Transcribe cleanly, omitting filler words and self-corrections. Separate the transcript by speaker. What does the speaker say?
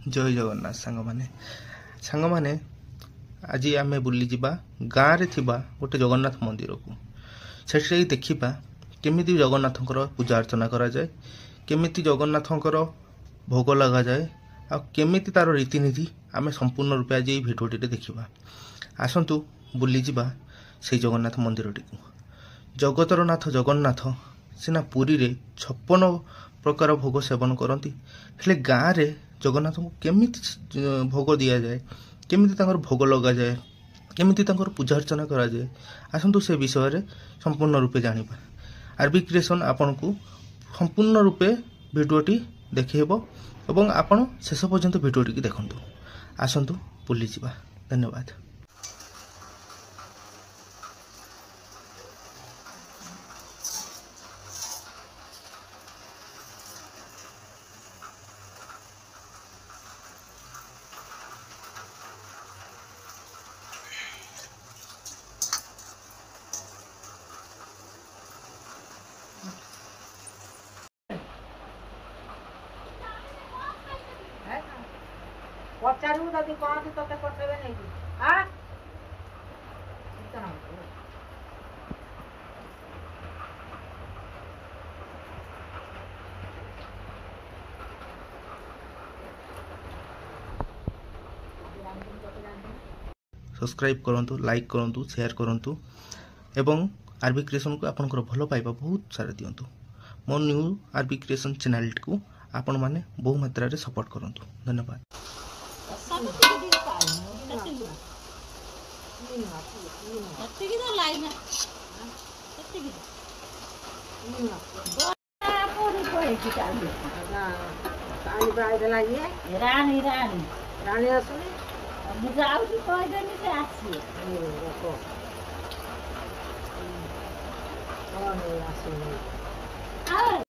Speaker 1: जय जगन्नाथ सांग माने आज आम बुली जावा गाँव रे थिबा गोटे जगन्नाथ मंदिर को सेठी देखा केमी जगन्नाथ पूजा अर्चना करा जाए केमी जगन्नाथ भोग लगा जाए आ केमी तार रीतिनीति आम संपूर्ण रूपे आज ये भिडियोटी देखा आसतु बुली जावा से जगन्नाथ मंदिर टी जगतर नाथ जगन्नाथ सीना पुरी रे 56 प्रकार भोग सेवन करती हेले गाँव रे जगन्नाथ को केमी भोग दि जाए केमी भोग लगा जाए केमी पूजा अर्चना करा जाए आसतु से विषय रे संपूर्ण रूपे जानिबा। आरबी क्रिएशन आपन को संपूर्ण रूपे भिडियोटी देखिहेबो एवं आपण शेष पर्यंत भिडियोटी की देखंतु। आसतु बुली जिबा। धन्यवाद।
Speaker 2: पचारू जदि कहती तोते पठेबे नहीं कि हां
Speaker 1: सब्सक्राइब करंतु, लाइक करंतु, शेयर करंतु एवं आरबी क्रिएशन को आपनकर भलो पाइबा बहुत सारा दियंतु। मो न्यू आरबी क्रिएशन चैनल को आपण माने बहु मात्रा रे सपोर्ट करंतु। धन्यवाद।
Speaker 2: रानी रानी रानी आसुनी मुझे आउ कह देनी से आसी आसुनी